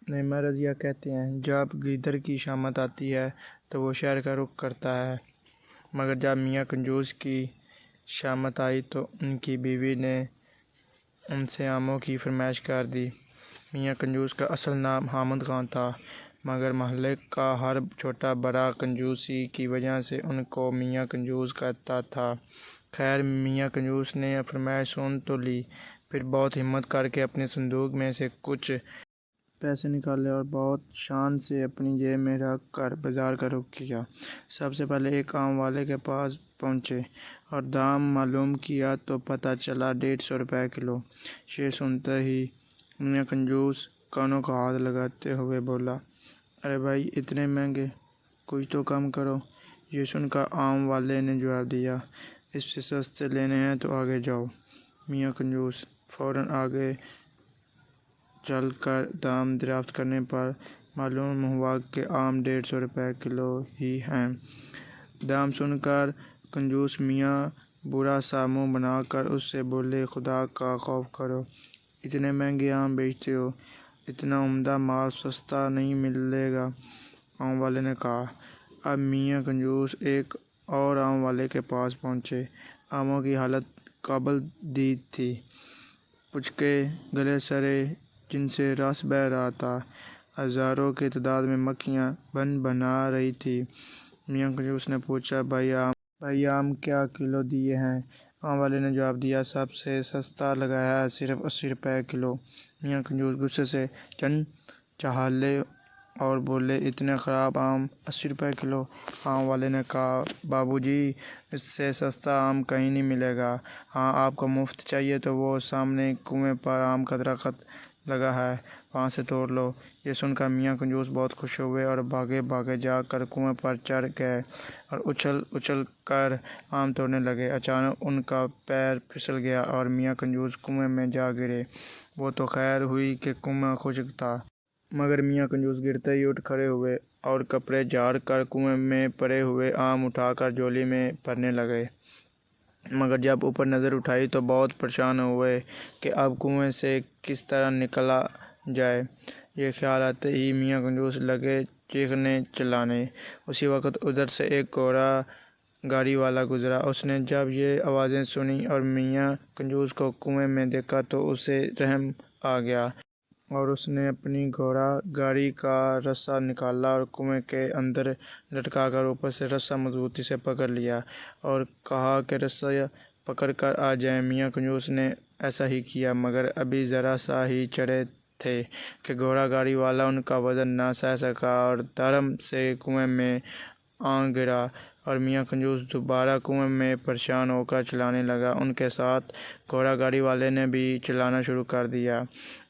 نعمہ رضیہ کہتے ہیں جب گیدڑ کی شامت آتی ہے تو وہ شہر کا رخ کرتا ہے، مگر جب میاں کنجوس کی شامت آئی تو ان کی بیوی نے ان سے آموں کی فرمائش کر دی۔ میاں کنجوس کا اصل نام حامد خان تھا، مگر محلے کا ہر چھوٹا بڑا کنجوسی کی وجہ سے ان کو میاں کنجوس کہتا تھا۔ خیر، میاں کنجوس نے فرمائش سن تو لی، پھر بہت ہمت کر کے اپنے صندوق میں سے کچھ پیسے نکالے اور بہت شان سے اپنی جیب میں رکھ کر بازار کا رخ کیا۔ سب سے پہلے ایک آم والے کے پاس پہنچے اور دام معلوم کیا تو پتہ چلا 150 روپے کلو۔ یہ سنتے ہی میاں کنجوس کانوں کا ہاتھ لگاتے ہوئے بولا، ارے بھائی اتنے مہنگے، کچھ تو کم کرو۔ یہ سن کر آم والے نے جواب دیا، اس سے سستے لینے ہیں تو آگے جاؤ۔ میاں کنجوس فوراً آگے چل کر دام دریافت کرنے پر معلوم ہوا کہ آم 150 روپے کلو ہی ہیں۔ دام سن کر کنجوس میاں برا سا منہ بنا کر اس سے بولے، خدا کا خوف کرو، اتنے مہنگے آم بیچتے ہو، اتنا عمدہ مال سستا نہیں ملے گا۔ آم والے نے کہا۔ اب میاں کنجوس ایک اور آم والے کے پاس پہنچے۔ آموں کی حالت قابل دید تھی، پچکے گلے سڑے جن سے رس بہہ رہا تھا، ہزاروں کی تعداد میں مکھیاں بنا رہی تھیں۔ میاں کنجوس نے پوچھا، بھائی آم کیا کلو دیے ہیں؟ آم والے نے جواب دیا، سب سے سستا لگایا ہے، صرف 80 روپے کلو۔ میاں کنجوس غصے سے چن چہالے اور بولے، اتنے خراب آم 80 روپے کلو؟ آم والے نے کہا، بابو جی اس سے سستا آم کہیں نہیں ملے گا۔ ہاں آپ کو مفت چاہیے تو وہ سامنے کنویں پر آم کا درخت لگا ہے، وہاں سے توڑ لو۔ یہ سن کر میاں کنجوس بہت خوش ہوئے اور بھاگے جا کر کنویں پر چڑھ گئے اور اچھل کر آم توڑنے لگے۔ اچانک ان کا پیر پھسل گیا اور میاں کنجوس کنویں میں جا گرے۔ وہ تو خیر ہوئی کہ کنواں خشک تھا، مگر میاں کنجوس گرتے ہی اٹھ کھڑے ہوئے اور کپڑے جھاڑ کر کنویں میں پڑے ہوئے آم اٹھا کر جھولی میں بھرنے لگے۔ مگر جب اوپر نظر اٹھائی تو بہت پریشان ہوئے کہ اب کنویں سے کس طرح نکلا جائے۔ یہ خیال آتے ہی میاں کنجوس لگے چیخنے چلانے۔ اسی وقت ادھر سے ایک گھوڑا گاڑی والا گزرا۔ اس نے جب یہ آوازیں سنی اور میاں کنجوس کو کنویں میں دیکھا تو اسے رحم آ گیا اور اس نے اپنی گھوڑا گاڑی کا رسا نکالا اور کنویں کے اندر لٹکا کر اوپر سے رسا مضبوطی سے پکڑ لیا اور کہا کہ رسا پکڑ کر آ جائیں۔ میاں کنجوس نے ایسا ہی کیا، مگر ابھی ذرا سا ہی چڑھے تھے کہ گھوڑا گاڑی والا ان کا وزن نہ سہہ سکا اور دھڑام سے کنویں میں آ گرا اور میاں کنجوس دوبارہ کنویں میں پریشان ہو کر چلانے لگا۔ ان کے ساتھ گھوڑا گاڑی والے نے بھی چلانا شروع کر دیا۔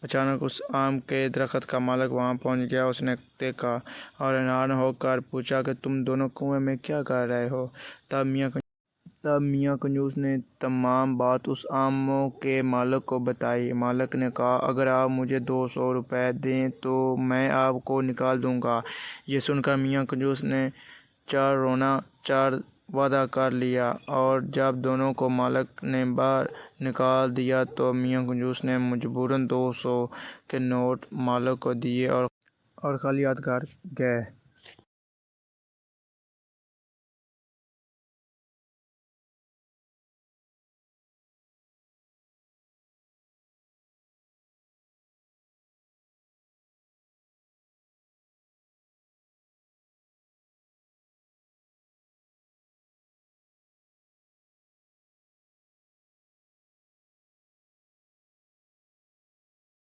اچانک اس آم کے درخت کا مالک وہاں پہنچ گیا۔ اس نے دیکھا اور حیران ہو کر پوچھا کہ تم دونوں کنویں میں کیا کر رہے ہو؟ تب میاں کنجوس نے تمام بات اس آموں کے مالک کو بتائی۔ مالک نے کہا، اگر آپ مجھے 200 روپے دیں تو میں آپ کو نکال دوں گا۔ یہ سن کر میاں کنجوس نے 4 رونا 4 وعدہ کر لیا اور جب دونوں کو مالک نے باہر نکال دیا تو میاں کنجوس نے مجبوراً 200 کے نوٹ مالک کو دیے اور خالی ہاتھ گھر گئے۔